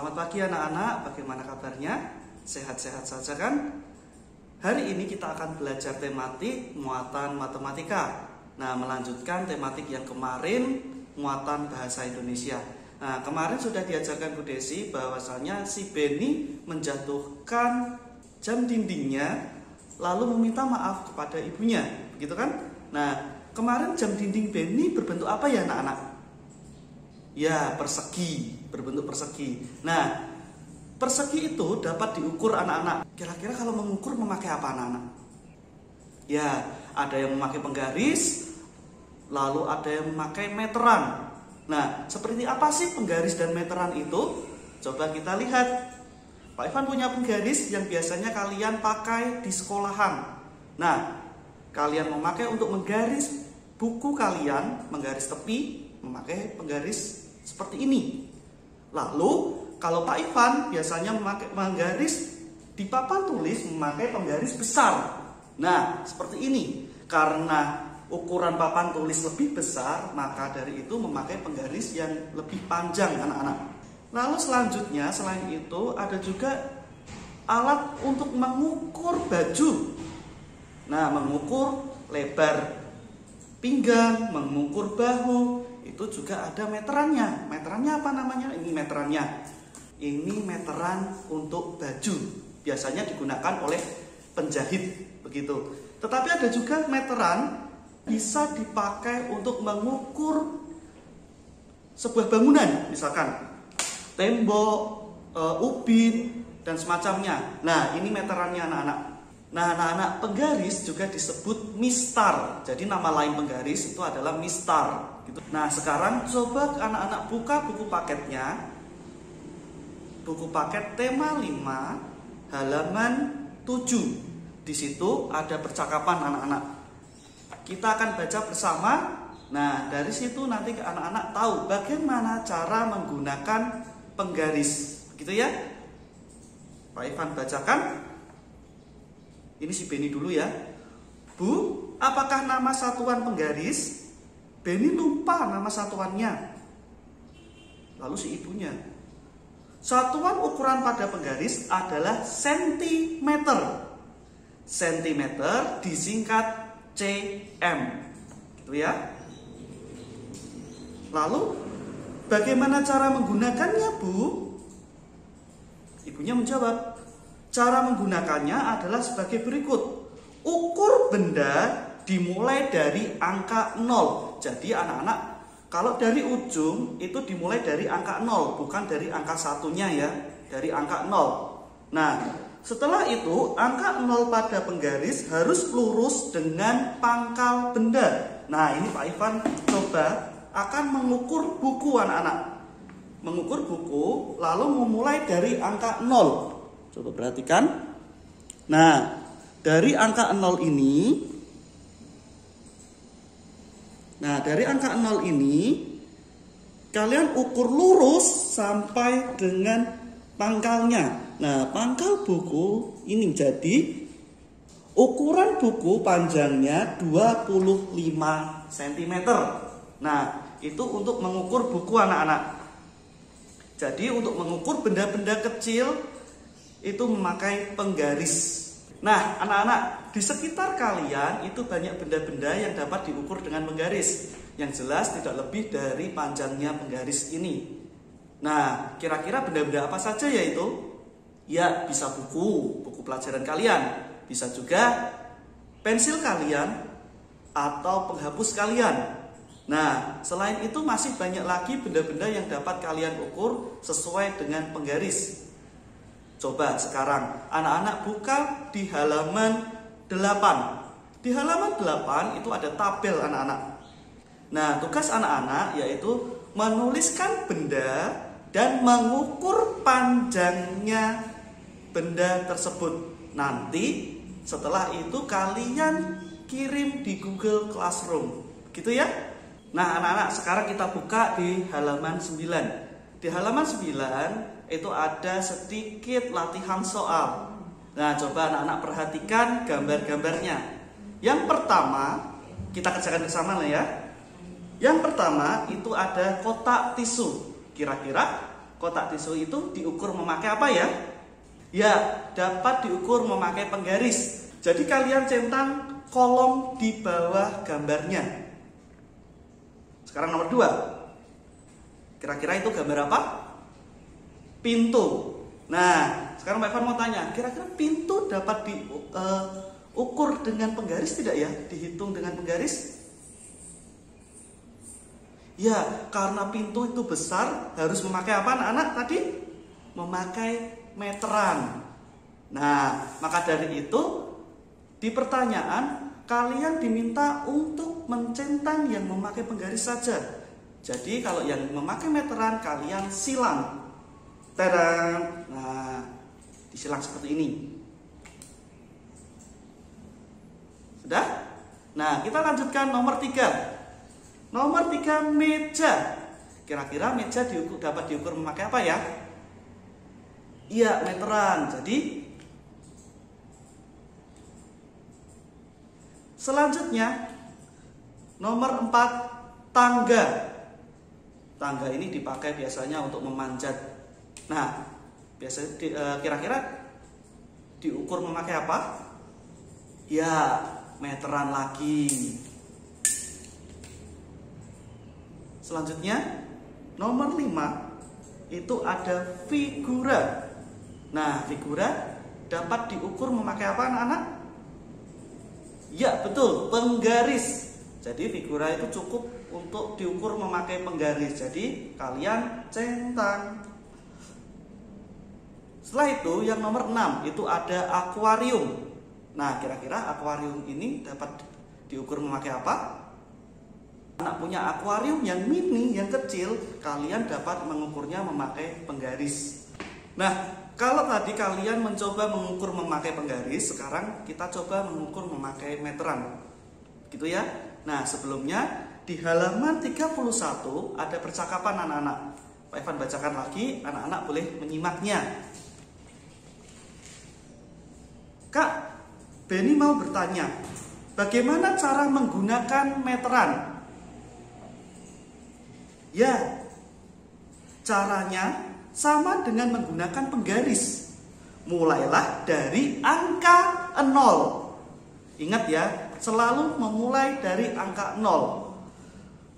Selamat pagi anak-anak, bagaimana kabarnya? Sehat-sehat saja kan? Hari ini kita akan belajar tematik muatan matematika. Nah, melanjutkan tematik yang kemarin, muatan bahasa Indonesia. Nah, kemarin sudah diajarkan Bu Desi bahwasanya si Beni menjatuhkan jam dindingnya lalu meminta maaf kepada ibunya, begitu kan? Nah, kemarin jam dinding Beni berbentuk apa ya anak-anak? Ya, persegi, berbentuk persegi. Nah, persegi itu dapat diukur anak-anak. Kira-kira kalau mengukur memakai apa anak-anak? Ya, ada yang memakai penggaris, lalu ada yang memakai meteran. Nah, seperti apa sih penggaris dan meteran itu? Coba kita lihat. Pak Ivan punya penggaris yang biasanya kalian pakai di sekolahan. Nah, kalian memakai untuk menggaris buku kalian, menggaris tepi, memakai penggaris seperti ini. Lalu kalau Pak Ivan biasanya menggaris di papan tulis memakai penggaris besar. Nah, seperti ini. Karena ukuran papan tulis lebih besar, maka dari itu memakai penggaris yang lebih panjang anak-anak. Lalu selanjutnya selain itu ada juga alat untuk mengukur baju. Nah, mengukur lebar pinggang, mengukur bahu, itu juga ada meterannya. Meterannya apa namanya? Ini meterannya. Ini meteran untuk baju. Biasanya digunakan oleh penjahit, begitu. Tetapi ada juga meteran bisa dipakai untuk mengukur sebuah bangunan, misalkan tembok, ubin, dan semacamnya. Nah, ini meterannya anak-anak. Nah, anak-anak, penggaris juga disebut mistar. Jadi nama lain penggaris itu adalah mistar. Gitu. Nah, sekarang coba anak-anak buka buku paketnya. Buku paket tema 5, halaman 7. Di situ ada percakapan anak-anak. Kita akan baca bersama. Nah, dari situ nanti anak-anak tahu bagaimana cara menggunakan penggaris. Begitu ya? Pak Ivan bacakan. Ini si Beni dulu ya. Bu, apakah nama satuan penggaris? Beni lupa nama satuannya. Lalu si ibunya. Satuan ukuran pada penggaris adalah sentimeter. Sentimeter disingkat cm. Gitu ya. Lalu, bagaimana cara menggunakannya, Bu? Ibunya menjawab. Cara menggunakannya adalah sebagai berikut. Ukur benda dimulai dari angka 0. Jadi anak-anak, kalau dari ujung itu dimulai dari angka 0, bukan dari angka satunya ya, dari angka 0. Nah, setelah itu angka 0 pada penggaris harus lurus dengan pangkal benda. Nah, ini Pak Ivan coba akan mengukur buku anak-anak. Mengukur buku lalu memulai dari angka 0. Coba perhatikan. Nah, dari angka 0 ini, kalian ukur lurus sampai dengan pangkalnya. Nah, pangkal buku ini jadi ukuran buku panjangnya 25 cm. Nah, itu untuk mengukur buku anak-anak. Jadi untuk mengukur benda-benda kecil itu memakai penggaris. Nah, anak-anak, di sekitar kalian itu banyak benda-benda yang dapat diukur dengan penggaris. Yang jelas tidak lebih dari panjangnya penggaris ini. Nah, kira-kira benda-benda apa saja ya itu? Ya, bisa buku pelajaran kalian. Bisa juga pensil kalian atau penghapus kalian. Nah, selain itu masih banyak lagi benda-benda yang dapat kalian ukur sesuai dengan penggaris. Coba sekarang anak-anak buka di halaman 8. Di halaman 8 itu ada tabel anak-anak. Nah, tugas anak-anak yaitu menuliskan benda dan mengukur panjangnya benda tersebut. Nanti setelah itu kalian kirim di Google Classroom. Gitu ya? Nah, anak-anak, sekarang kita buka di halaman 9. Di halaman 9 itu ada sedikit latihan soal. Nah, coba anak-anak perhatikan gambar-gambarnya. Yang pertama, kita kerjakan bersama lah ya. Yang pertama itu ada kotak tisu. Kira-kira kotak tisu itu diukur memakai apa ya? Ya, dapat diukur memakai penggaris. Jadi kalian centang kolom di bawah gambarnya. Sekarang nomor 2. Kira-kira itu gambar apa? Pintu. Nah, sekarang Pak Ivan mau tanya, kira-kira pintu dapat diukur dengan penggaris tidak ya? Dihitung dengan penggaris? Ya, karena pintu itu besar, harus memakai apa anak-anak tadi? Memakai meteran. Nah, maka dari itu, di pertanyaan, kalian diminta untuk mencentang yang memakai penggaris saja. Jadi, kalau yang memakai meteran, kalian silang. Tadang! Nah, disilang seperti ini. Sudah? Nah, kita lanjutkan nomor 3. Nomor 3, meja. Kira-kira meja dapat diukur memakai apa ya? Iya, meteran. Jadi selanjutnya nomor 4, tangga. Tangga ini dipakai biasanya untuk memanjat. Nah, biasanya kira-kira diukur memakai apa? Ya, meteran lagi. Selanjutnya nomor 5 itu ada figura. Nah, figura dapat diukur memakai apa anak-anak? Ya, betul, penggaris. Jadi figura itu cukup untuk diukur memakai penggaris. Jadi kalian centang. Setelah itu yang nomor 6 itu ada akuarium. Nah, kira-kira akuarium ini dapat diukur memakai apa? Anak punya akuarium yang mini, yang kecil, kalian dapat mengukurnya memakai penggaris. Nah, kalau tadi kalian mencoba mengukur memakai penggaris, sekarang kita coba mengukur memakai meteran. Gitu ya. Nah, sebelumnya di halaman 31 ada percakapan anak-anak. Pak Ivan bacakan lagi, anak-anak boleh menyimaknya. Kak, Benny mau bertanya, bagaimana cara menggunakan meteran? Ya, caranya sama dengan menggunakan penggaris. Mulailah dari angka 0. Ingat ya, selalu memulai dari angka 0.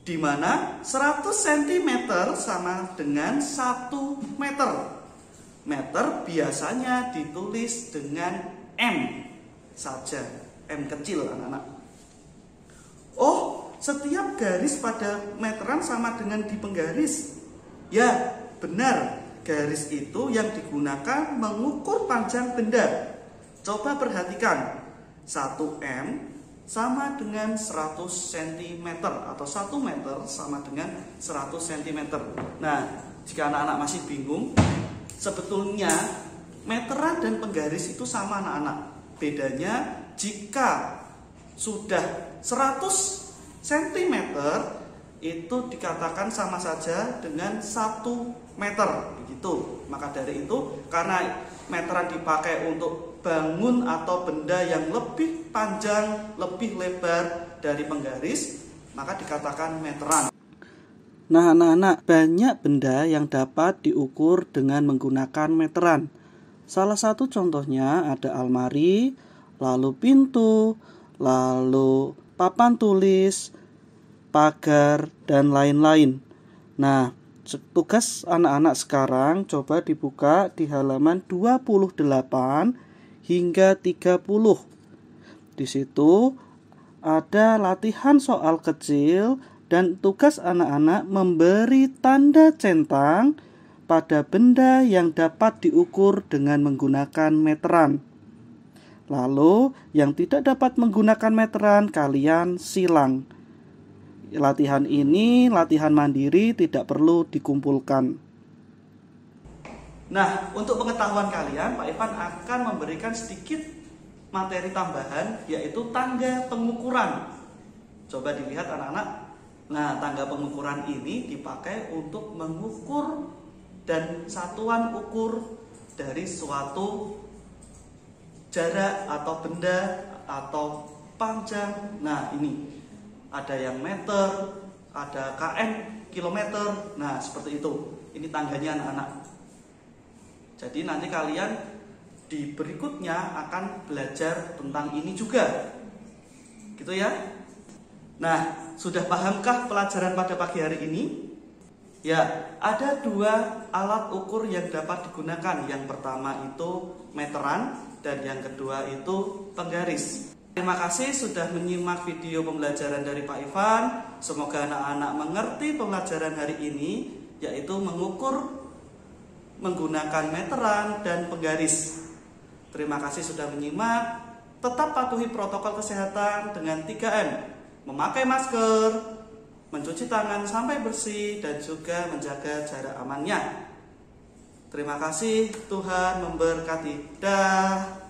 Di mana 100 cm sama dengan 1 meter. Meter biasanya ditulis dengan M saja, M kecil anak-anak. Oh, setiap garis pada meteran sama dengan di penggaris. Ya, benar. Garis itu yang digunakan mengukur panjang benda. Coba perhatikan. 1M sama dengan 100 cm atau 1 meter sama dengan 100 cm. Nah, jika anak-anak masih bingung, sebetulnya meteran dan penggaris itu sama anak-anak. Bedanya jika sudah 100 cm itu dikatakan sama saja dengan 1 meter, begitu. Maka dari itu, karena meteran dipakai untuk bangun atau benda yang lebih panjang, lebih lebar dari penggaris, maka dikatakan meteran. Nah, anak-anak, banyak benda yang dapat diukur dengan menggunakan meteran. Salah satu contohnya ada almari, lalu pintu, lalu papan tulis, pagar, dan lain-lain. Nah, tugas anak-anak sekarang coba dibuka di halaman 28 hingga 30. Di situ ada latihan soal kecil dan tugas anak-anak memberi tanda centang pada benda yang dapat diukur dengan menggunakan meteran. Lalu, yang tidak dapat menggunakan meteran, kalian silang. Latihan ini latihan mandiri, tidak perlu dikumpulkan. Nah, untuk pengetahuan kalian, Pak Ivan akan memberikan sedikit materi tambahan, yaitu tangga pengukuran. Coba dilihat anak-anak. Nah, tangga pengukuran ini dipakai untuk mengukur dan satuan ukur dari suatu jarak atau benda atau panjang. Nah, ini ada yang meter, ada km, kilometer. Nah, seperti itu. Ini tangganya anak-anak. Jadi nanti kalian di berikutnya akan belajar tentang ini juga. Gitu ya. Nah, sudah pahamkah pelajaran pada pagi hari ini? Ya, ada 2 alat ukur yang dapat digunakan. Yang pertama itu meteran dan yang kedua itu penggaris. Terima kasih sudah menyimak video pembelajaran dari Pak Ivan. Semoga anak-anak mengerti pembelajaran hari ini, yaitu mengukur menggunakan meteran dan penggaris. Terima kasih sudah menyimak. Tetap patuhi protokol kesehatan dengan 3M. Memakai masker, mencuci tangan sampai bersih, dan juga menjaga jarak amannya. Terima kasih, Tuhan memberkati. Dah.